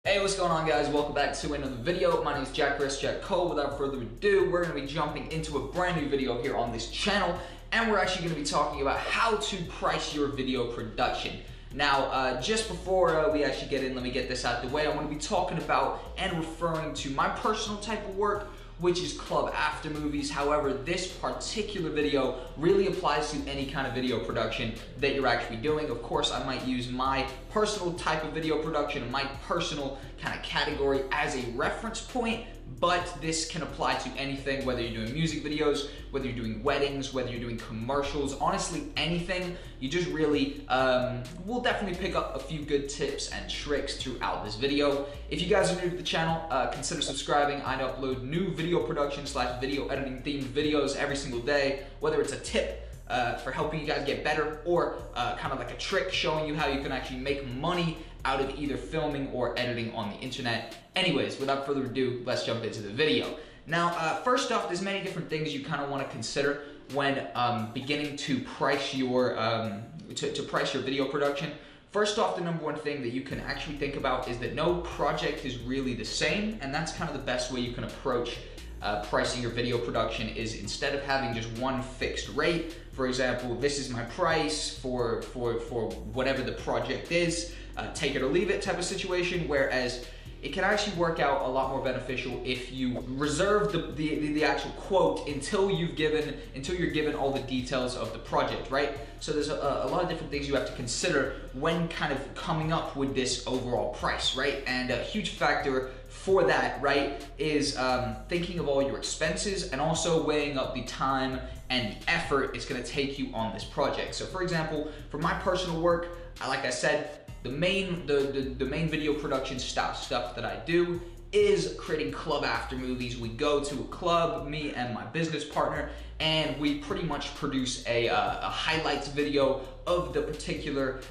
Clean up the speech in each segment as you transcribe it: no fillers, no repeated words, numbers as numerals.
Hey, what's going on, guys? Welcome back to another video. My name is ItsJackCole. Without further ado, we're going to be jumping into a brand new video here on this channel, and we're actually going to be talking about how to price your video production. Now, just before we actually get in, let me get this out the way. I'm going to be talking about and referring to my personal type of work, which is club after movies. However, this particular video really applies to any kind of video production that you're actually doing. Of course, I might use my personal type of video production and my personal kind of category as a reference point, but this can apply to anything, whether you're doing music videos, whether you're doing weddings, whether you're doing commercials, honestly, anything. You just really will definitely pick up a few good tips and tricks throughout this video. If you guys are new to the channel, consider subscribing. I upload new video production / video editing themed videos every single day, whether it's a tip for helping you guys get better, or kind of like a trick showing you how you can actually make money out of either filming or editing on the internet. Anyways, without further ado, let's jump into the video. Now, first off, there's many different things you kind of want to consider when beginning to price your price your video production. First off, the number one thing that you can actually think about is that no project is really the same, and that's kind of the best way you can approach pricing your video production. Is instead of having just one fixed rate, for example, this is my price for whatever the project is, take it or leave it type of situation, whereas it can actually work out a lot more beneficial if you reserve the actual quote until you're given all the details of the project, right? So there's a lot of different things you have to consider when kind of coming up with this overall price, right? And a huge factor for that, right, is thinking of all your expenses and also weighing up the time and the effort it's gonna take you on this project. So for example, for my personal work, like I said, the main video production stuff that I do is creating club after movies. We go to a club, me and my business partner, and we pretty much produce a highlights video of the particular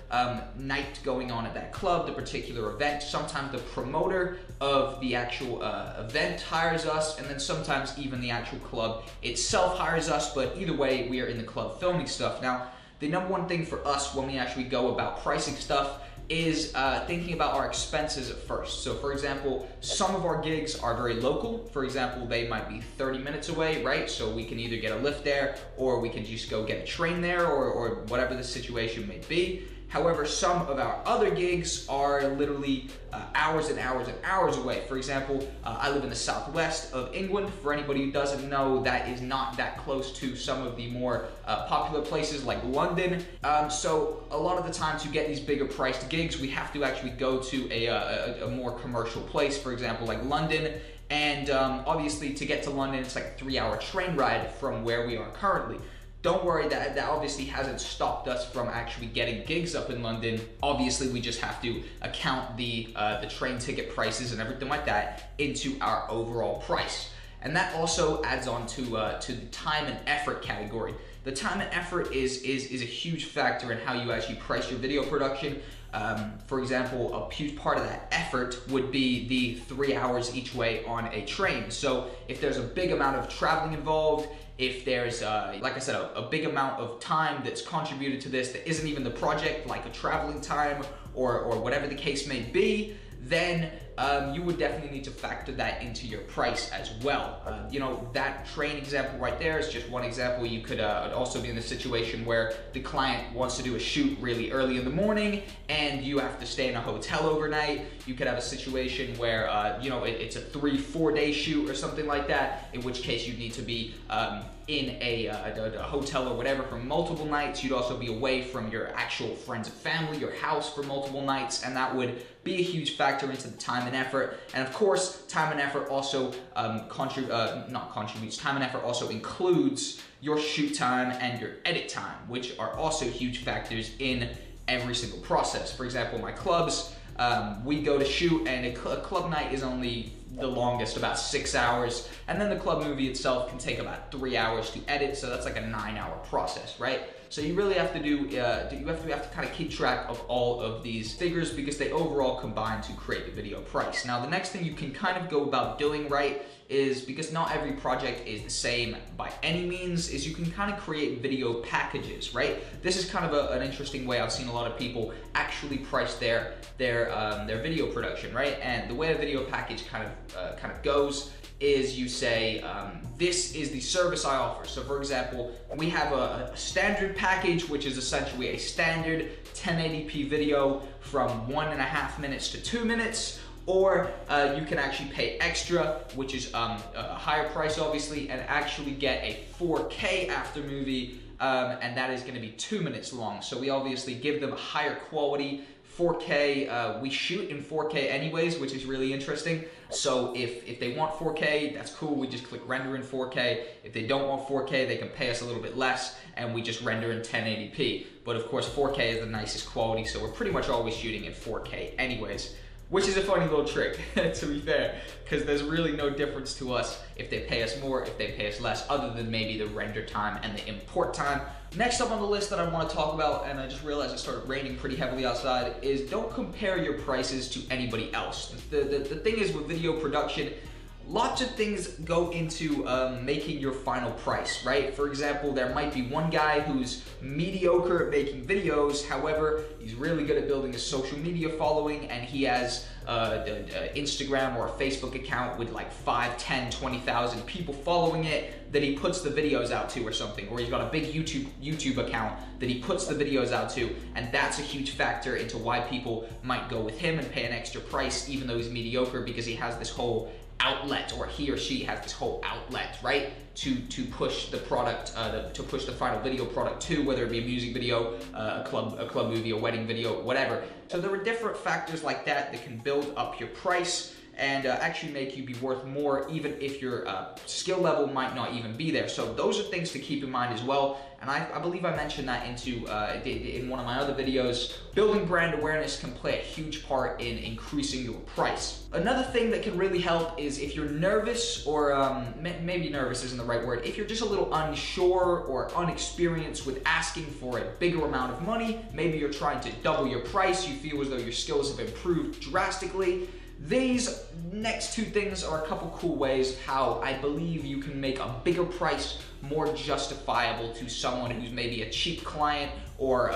night going on at that club, the particular event. Sometimes the promoter of the actual event hires us, and then sometimes even the actual club itself hires us, but either way, we are in the club filming stuff. Now, the number one thing for us when we actually go about pricing stuff is thinking about our expenses at first. So for example, some of our gigs are very local. For example, they might be 30 minutes away, right? So we can either get a lift there, or we can just go get a train there, or whatever the situation may be. However, some of our other gigs are literally hours and hours and hours away. For example, I live in the southwest of England. For anybody who doesn't know, that is not that close to some of the more popular places like London. So a lot of the time to get these bigger priced gigs, we have to actually go to a more commercial place, for example, like London. And obviously to get to London, it's like a 3-hour train ride from where we are currently. Don't worry, that obviously hasn't stopped us from actually getting gigs up in London. Obviously, we just have to account the train ticket prices and everything like that into our overall price. And that also adds on to the time and effort category. The time and effort is a huge factor in how you actually price your video production. For example, a huge part of that effort would be the 3 hours each way on a train. So if there's a big amount of traveling involved, if there's, like I said, a big amount of time that's contributed to this that isn't even the project, like a traveling time or whatever the case may be, then you would definitely need to factor that into your price as well. You know, that train example right there is just one example. You could also be in the situation where the client wants to do a shoot really early in the morning and you have to stay in a hotel overnight. You could have a situation where, you know, it's a 3-4 day shoot or something like that, in which case you'd need to be in a hotel or whatever for multiple nights. You'd also be away from your actual friends and family, your house for multiple nights, and that would be a huge factor into the time and effort. And of course, time and effort also time and effort also includes your shoot time and your edit time, which are also huge factors in every single process. For example, my clubs, we go to shoot, and a club night is only the longest, about 6 hours. And then the club movie itself can take about 3 hours to edit, so that's like a 9-hour process, right? So you really have to do, you have to kind of keep track of all of these figures because they overall combine to create the video price. Now, the next thing you can kind of go about doing, right, is because not every project is the same by any means, is you can kind of create video packages, right? This is kind of an interesting way I've seen a lot of people actually price their video production, right? And the way a video package kind of goes is you say, this is the service I offer. So for example, we have a standard package, which is essentially a standard 1080p video from 1.5 minutes to 2 minutes, or you can actually pay extra, which is a higher price obviously, and actually get a 4K after movie, and that is gonna be 2 minutes long. So we obviously give them a higher quality. 4K, we shoot in 4K anyways, which is really interesting. So if they want 4K, that's cool, we just click render in 4K. If they don't want 4K, they can pay us a little bit less and we just render in 1080p. But of course 4K is the nicest quality, so we're pretty much always shooting in 4K anyways. Which is a funny little trick, to be fair, because there's really no difference to us if they pay us more, if they pay us less, other than maybe the render time and the import time. Next up on the list that I want to talk about, and I just realized it started raining pretty heavily outside, is don't compare your prices to anybody else. The thing is with video production, lots of things go into making your final price, right? For example, there might be one guy who's mediocre at making videos, however, he's really good at building a social media following, and he has an Instagram or a Facebook account with like 5, 10, 20,000 people following it that he puts the videos out to or something, or he's got a big YouTube account that he puts the videos out to, and that's a huge factor into why people might go with him and pay an extra price even though he's mediocre, because he has this whole outlet, or he or she has this whole outlet, right, to push the product, to push the final video product to, whether it be a music video, a club movie, a wedding video, whatever. So there are different factors like that that can build up your price and actually make you be worth more, even if your skill level might not even be there. So those are things to keep in mind as well. And I believe I mentioned that in one of my other videos. Building brand awareness can play a huge part in increasing your price. Another thing that can really help is if you're nervous, or maybe nervous isn't the right word, if you're just a little unsure or unexperienced with asking for a bigger amount of money, maybe you're trying to double your price, you feel as though your skills have improved drastically. These next two things are a couple cool ways how I believe you can make a bigger price more justifiable to someone who's maybe a cheap client, or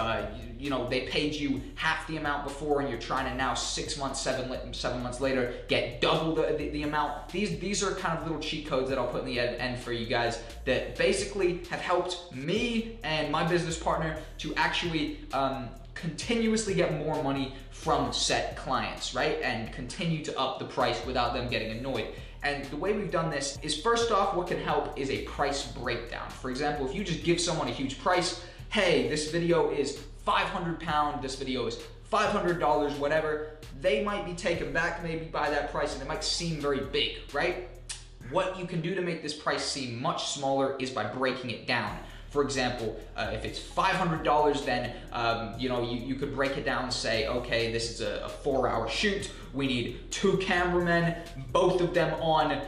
you know, they paid you half the amount before and you're trying to now 6 months, 7 months later get double the amount. These are kind of little cheat codes that I'll put in the end for you guys that basically have helped me and my business partner to actually continuously get more money from set clients, right? And continue to up the price without them getting annoyed. And the way we've done this is, first off, what can help is a price breakdown. For example, if you just give someone a huge price, hey, this video is £500, this video is $500, whatever, they might be taken back maybe by that price and it might seem very big, right? What you can do to make this price seem much smaller is by breaking it down. For example, if it's $500, then you know, you could break it down and say, okay, this is a 4-hour shoot. We need 2 cameramen, both of them on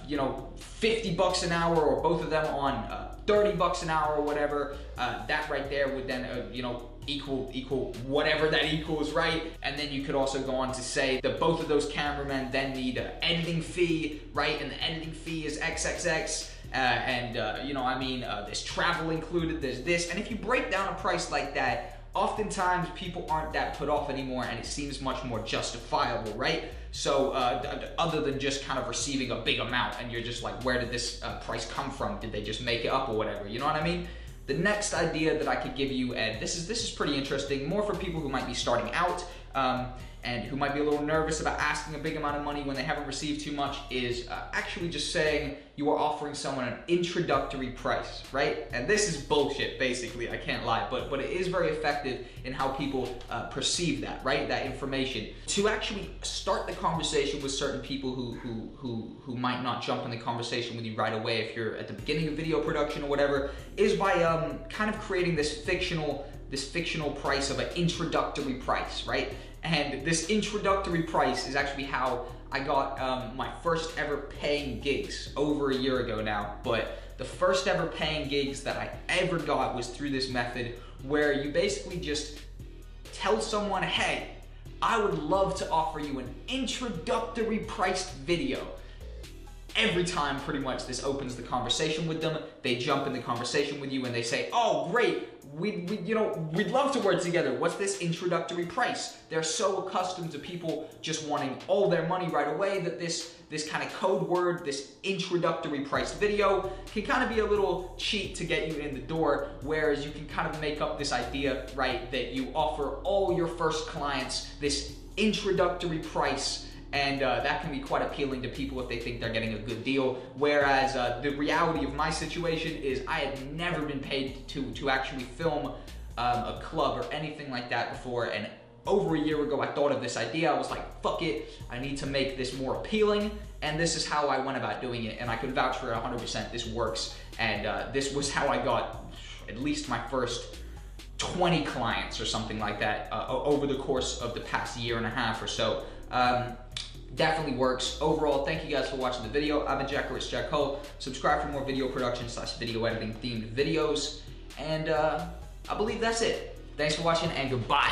you know, 50 bucks an hour, or both of them on 30 bucks an hour, or whatever. That right there would then you know, equal whatever that equals, right? And then you could also go on to say that both of those cameramen then need an editing fee, right? And the editing fee is XXX. You know, I mean, there's travel included, there's this. And if you break down a price like that, oftentimes people aren't that put off anymore and it seems much more justifiable, right? So other than just kind of receiving a big amount and you're just like, where did this price come from? Did they just make it up or whatever? You know what I mean? The next idea that I could give you, and this is pretty interesting, more for people who might be starting out, and who might be a little nervous about asking a big amount of money when they haven't received too much, is actually just saying you are offering someone an introductory price, right? And this is bullshit, basically, I can't lie, but it is very effective in how people perceive that, right? That information. To actually start the conversation with certain people who might not jump in the conversation with you right away if you're at the beginning of video production or whatever, is by kind of creating this fictional price of an introductory price, right? And this introductory price is actually how I got my first ever paying gigs over a year ago now. But the first ever paying gigs that I ever got was through this method where you basically just tell someone, hey, I would love to offer you an introductory priced video. Every time pretty much this opens the conversation with them, they jump in the conversation with you and they say, oh great, we'd love to work together. What's this introductory price? They're so accustomed to people just wanting all their money right away that this kind of code word, this introductory price video, can kind of be a little cheat to get you in the door, whereas you can kind of make up this idea, right, that you offer all your first clients this introductory price, and that can be quite appealing to people if they think they're getting a good deal. Whereas the reality of my situation is I had never been paid to actually film a club or anything like that before, and over a year ago I thought of this idea. I was like, fuck it, I need to make this more appealing, and this is how I went about doing it, and I can vouch for it 100%, this works. And this was how I got at least my first 20 clients or something like that over the course of the past year and a half or so. Definitely works. Overall, thank you guys for watching the video. I've been Jack, or ItsJackCole. Subscribe for more video production / video editing themed videos. And I believe that's it. Thanks for watching and goodbye.